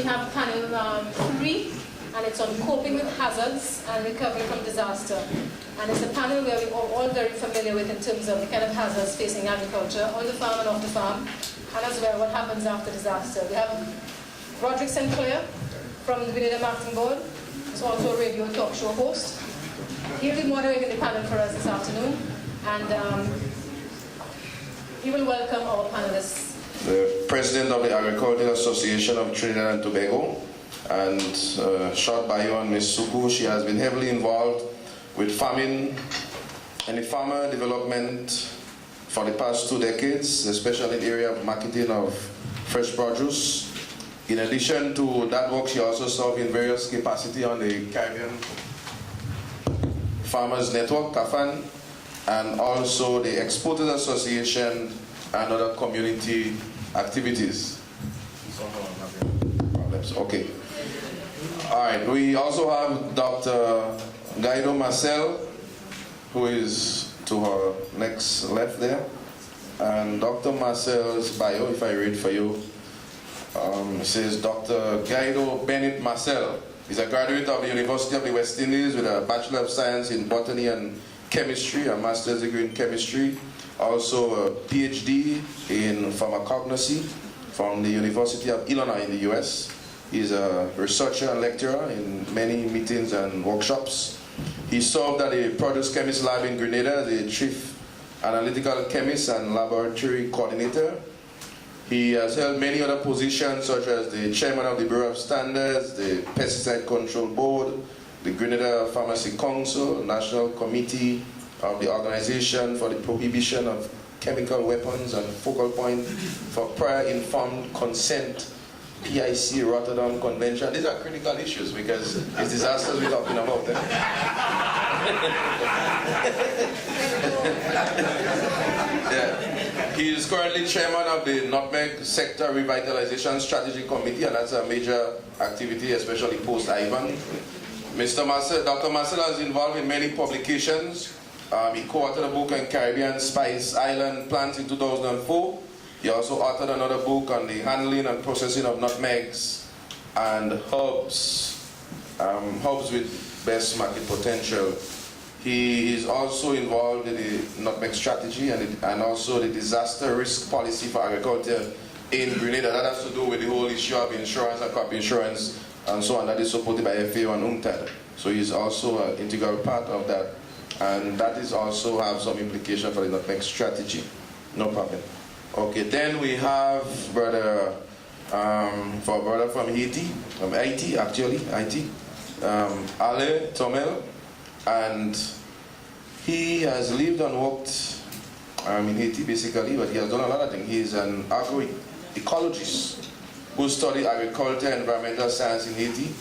have panel 3, and it's on coping with hazards and recovery from disaster. And it's a panel where we're all very familiar with in terms of the kind of hazards facing agriculture, on the farm and off the farm, and as well what happens after disaster. We have Roderick Sinclair from the Grenada Marketing Board, who's also a radio talk show host. He'll be moderating the panel for us this afternoon, and he will welcome our panelists. The President of the Agricultural Association of Trinidad and Tobago, and short bio on Ms. Suku. She has been heavily involved with farming and the farmer development for the past 2 decades, especially in the area of marketing of fresh produce. In addition to that work, she also served in various capacities on the Caribbean Farmers Network, CAFAN, and also the Exporters Association and other community activities. Okay. All right, we also have Dr. Guido Marcel, who is to her next left there. And Dr. Marcel's bio, if I read for you, says Dr. Guido Bennett Marcel is a graduate of the University of the West Indies with a Bachelor of Science in Botany and Chemistry, a Master's degree in Chemistry, also a PhD in Pharmacognosy from the University of Illinois in the US. He's a researcher and lecturer in many meetings and workshops. He served at the Produce Chemist Lab in Grenada as the Chief Analytical Chemist and Laboratory Coordinator. He has held many other positions such as the Chairman of the Bureau of Standards, the Pesticide Control Board, the Grenada Pharmacy Council, National Committee of the Organization for the Prohibition of Chemical Weapons, and Focal Point for Prior Informed Consent, PIC Rotterdam Convention. These are critical issues because it's disasters we're talking about. Yeah. He is currently chairman of the Nutmeg Sector Revitalization Strategy Committee, and that's a major activity, especially post-Ivan. Dr. Marcel is involved in many publications. He co-authored a book on Caribbean Spice Island plants in 2004. He also authored another book on the handling and processing of nutmegs and herbs, herbs with best market potential. He is also involved in the nutmeg strategy and also the disaster risk policy for agriculture in Grenada. That has to do with the whole issue of insurance and crop insurance and so on. That is supported by FAO and UNCTAD. So he's also an integral part of that. And that is also have some implication for the nutmeg strategy. No problem. Okay, then we have brother from Haiti, from Haiti actually, Haiti, Ale Tomel, and he has lived and worked in Haiti basically, but he has done a lot of things. He is an agroecologist who studied agriculture and environmental science in Haiti.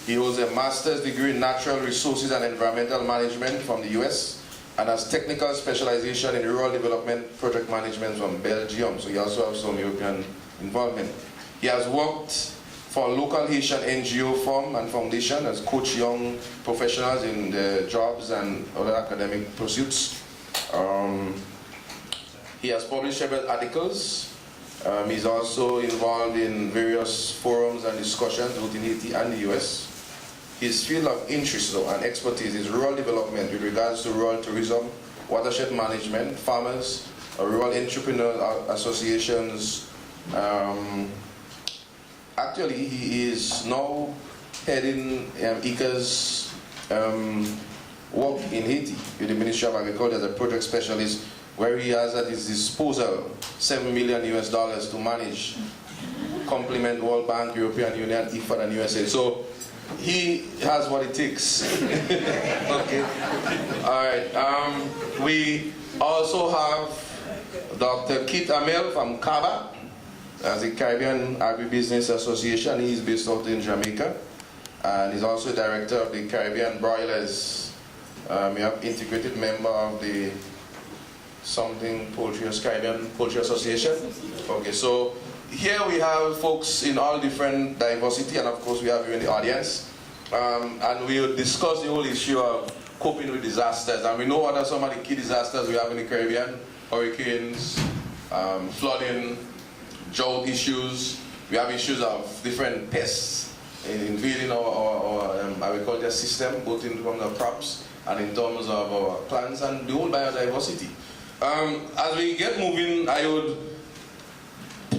He holds a master's degree in natural resources and environmental management from the US, and has technical specialization in rural development project management from Belgium. So he also has some European involvement. He has worked for a local Haitian NGO firm and foundation as coach young professionals in their jobs and other academic pursuits. He has published several articles. He's also involved in various forums and discussions both in Haiti and the US. His field of interest though, and expertise is rural development with regards to rural tourism, watershed management, farmers, rural entrepreneur associations. Actually, he is now heading ICA's work in Haiti with the Ministry of Agriculture as a project specialist, where he has at his disposal $7 million to manage, complement World Bank, European Union, IFAD, and USA. So he has what it takes. Okay. All right. We also have Dr. Keith Amel from CABA, as the Caribbean Agribusiness Association. He's based out in Jamaica, and he's also director of the Caribbean Broilers. We have integrated member of the Caribbean Poultry Association. Okay, so here we have folks in all different diversity, and of course we have you in the audience. And we will discuss the whole issue of coping with disasters. And we know what are some of the key disasters we have in the Caribbean: hurricanes, flooding, drought issues, we have issues of different pests invading our agriculture system, both in terms of crops and in terms of our plants and the whole biodiversity. As we get moving, I would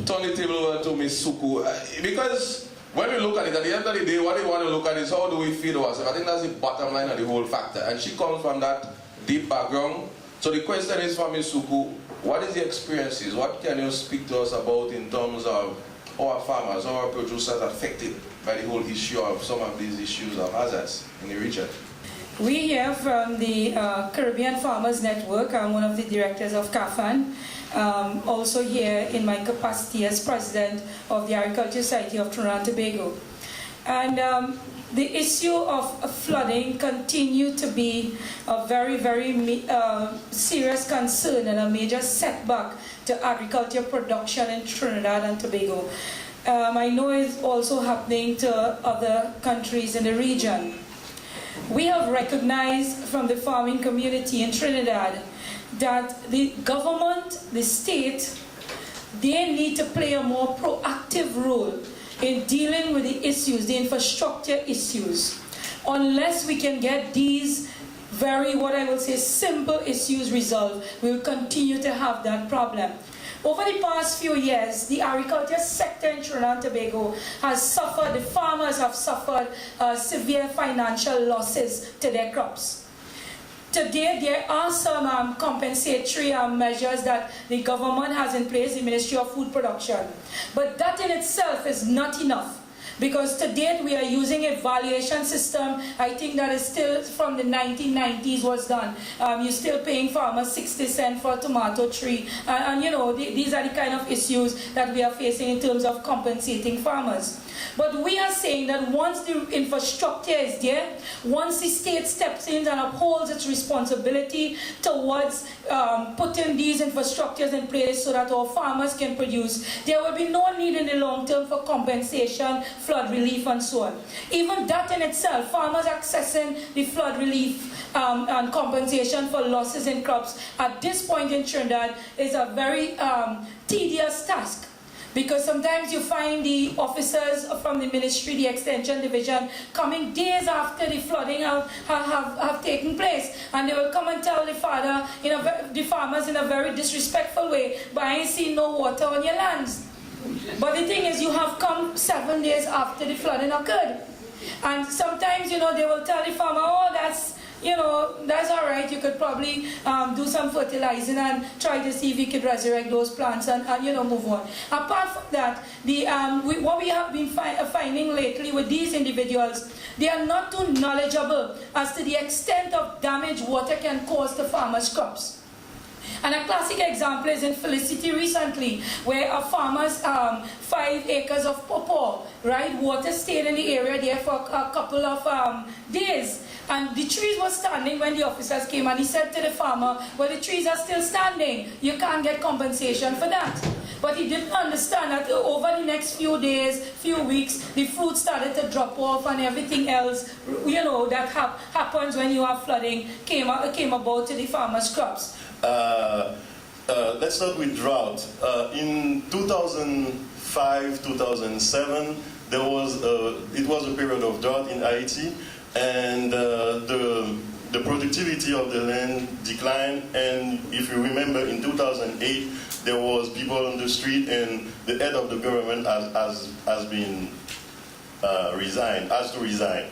turn the table over to Ms. Suku, because when we look at it, at the end of the day, what we want to look at is how do we feed ourselves. I think that's the bottom line of the whole factor. And she comes from that deep background. So the question is for Ms. Suku, what is the experiences? What can you speak to us about in terms of our farmers, our producers affected by the whole issue of some of these issues of hazards in the region? We here from the Caribbean Farmers Network. I'm one of the directors of CAFAN. Also here in my capacity as president of the Agriculture Society of Trinidad and Tobago. And the issue of flooding continues to be a very, very serious concern and a major setback to agriculture production in Trinidad and Tobago. I know it's also happening to other countries in the region. We have recognized from the farming community in Trinidad that the government, the state, they need to play a more proactive role in dealing with the issues, the infrastructure issues. Unless we can get these very, what I will say, simple issues resolved, we will continue to have that problem. Over the past few years, the agriculture sector in Trinidad and Tobago has suffered, the farmers have suffered severe financial losses to their crops. Today, there are some compensatory measures that the government has in place, the Ministry of Food Production. But that in itself is not enough. Because to date we are using a valuation system, I think that is still from the 1990s was done. You're still paying farmers 60 cents for a tomato tree. And you know, these are the kind of issues that we are facing in terms of compensating farmers. But we are saying that once the infrastructure is there, once the state steps in and upholds its responsibility towards putting these infrastructures in place so that our farmers can produce, there will be no need in the long term for compensation, flood relief and so on. Even that in itself, farmers accessing the flood relief and compensation for losses in crops at this point in Trinidad is a very tedious task. Because sometimes you find the officers from the ministry, the extension division, coming days after the flooding have taken place. And they will come and tell the farmers in a very disrespectful way, but I ain't seen no water on your lands. But the thing is, you have come 7 days after the flooding occurred. And sometimes, you know, they will tell the farmer, oh, that's all right, you could probably do some fertilizing and try to see if you could resurrect those plants and move on. Apart from that, what we have been finding lately with these individuals, they are not too knowledgeable as to the extent of damage water can cause to farmers' crops. And a classic example is in Felicity recently, where a farmer's 5 acres of pawpaw, right? Water stayed in the area there for a couple of days. And the trees were standing when the officers came, and he said to the farmer, well, the trees are still standing. You can't get compensation for that. But he didn't understand that over the next few days, few weeks, the fruit started to drop off and everything else, that happens when you have flooding came about to the farmer's crops. Let's start with drought. In 2005, 2007, it was a period of drought in Haiti, and the productivity of the land declined. And if you remember, in 2008, there was people on the street, and the head of the government has been resigned, has to resign.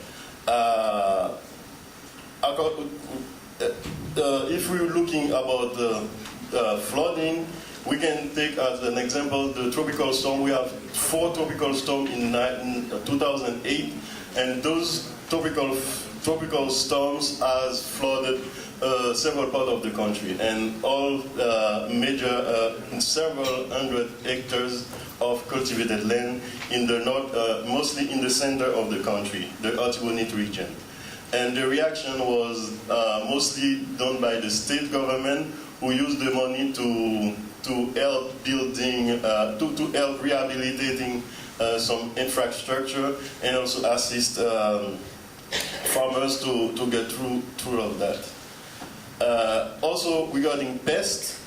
If we're looking about the flooding, we can take as an example the tropical storm. We have 4 tropical storms in 2008, and those tropical storms has flooded several parts of the country, and all major several hundred hectares of cultivated land in the north, mostly in the center of the country, the Artibonite region. And the reaction was mostly done by the state government, who used the money to help building, to help rehabilitating some infrastructure, and also assist farmers to get through all that. Also regarding pests,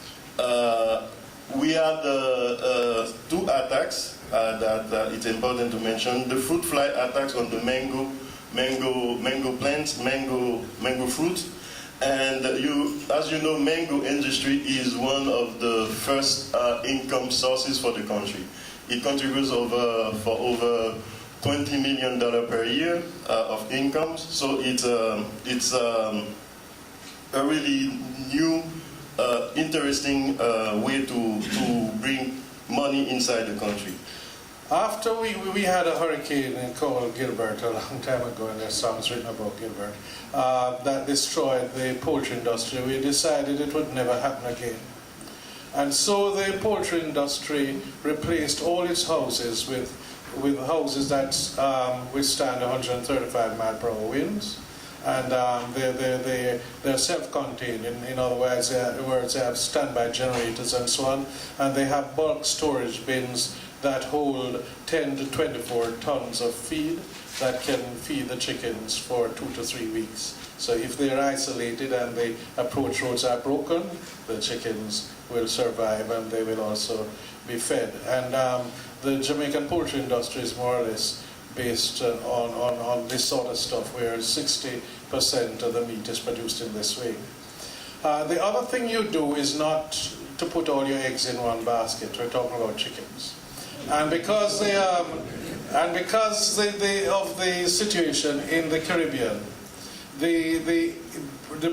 we had 2 attacks that it's important to mention. The fruit fly attacks on the mango plants, mango fruit. And as you know, mango industry is one of the first income sources for the country. It contributes for over $20 million per year of income. So it's a really new, interesting way to bring money inside the country. After we had a hurricane called Gilbert a long time ago, and there's songs written about Gilbert, that destroyed the poultry industry, we decided it would never happen again. And so the poultry industry replaced all its houses with houses that withstand 135 mile per hour winds. And they're self-contained. In other words, they have standby generators and so on. And they have bulk storage bins that hold 10 to 24 tons of feed that can feed the chickens for 2 to 3 weeks. So if they're isolated and the approach roads are broken, the chickens will survive and they will also be fed. And the Jamaican poultry industry is more or less based on this sort of stuff, where 60% of the meat is produced in this way. The other thing you do is not to put all your eggs in one basket. We're talking about chickens. And because of the situation in the Caribbean, the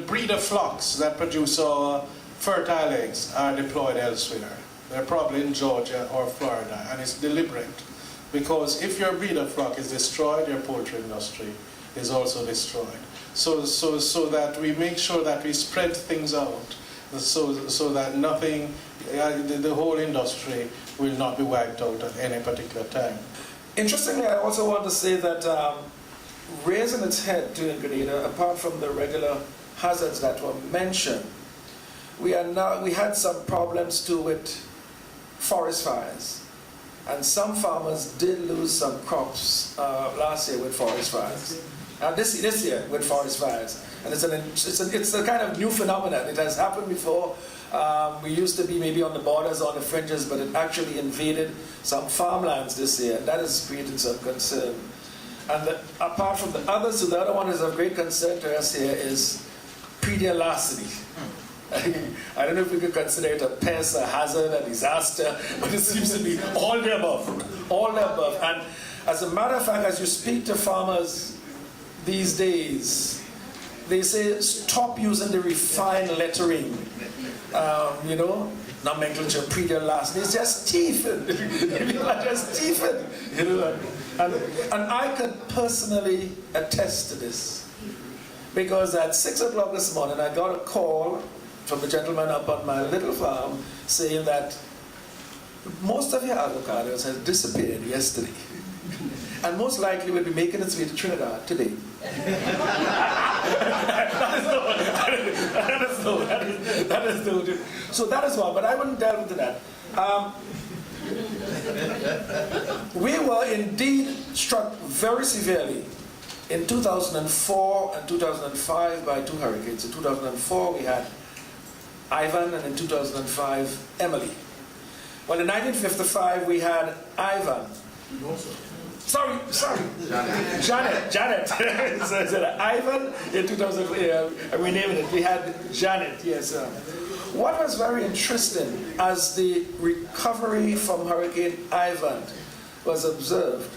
breeder flocks that produce our fertile eggs are deployed elsewhere. They're probably in Georgia or Florida, and it's deliberate. Because if your breeder flock is destroyed, your poultry industry is also destroyed. So that we make sure that we spread things out, so that nothing, the whole industry will not be wiped out at any particular time. Interestingly, I also want to say that raising its head to Grenada, apart from the regular hazards that were mentioned, we had some problems too with forest fires. And some farmers did lose some crops last year with forest fires. This year with forest fires. And it's a kind of new phenomenon. It has happened before. We used to be maybe on the borders, on the fringes, but it actually invaded some farmlands this year. That has created some concern. And apart from the others, so the other one is of great concern to us here is predialarceny. I don't know if we could consider it a pest, a hazard, a disaster, but it seems to be all the above. All the above. And as a matter of fact, as you speak to farmers these days, they say stop using the refined lettering. Nomenclature, predialarceny. It's just teething. People are just teething. And I could personally attest to this. Because at 6 o'clock this morning, I got a call from the gentleman up on my little farm saying that most of your avocados has disappeared yesterday. And most likely will be making its way to Trinidad today. That is no. So that is one, but I wouldn't delve into that. We were indeed struck very severely in 2004 and 2005 by two hurricanes. In 2004 we had Ivan, and in 2005 Emily. Well, in 1955 we had Ivan. Sorry. Janet. So Ivan in 2000, we named it. We had Janet, yes. What was very interesting as the recovery from Hurricane Ivan was observed,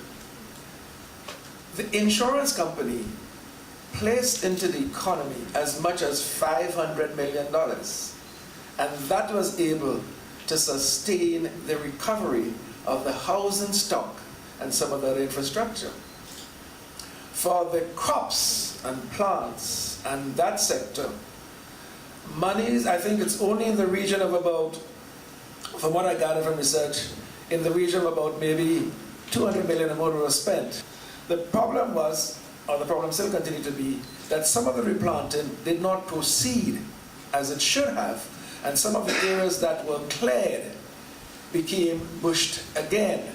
the insurance company placed into the economy as much as $500 million. And that was able to sustain the recovery of the housing stock and some of the infrastructure. For the crops and plants and that sector, monies, I think it's only in the region of about, from what I gathered from research, in the region of about maybe 200 million or more was spent. The problem was, or the problem still continued to be, that some of the replanting did not proceed as it should have, and some of the areas that were cleared became bushed again.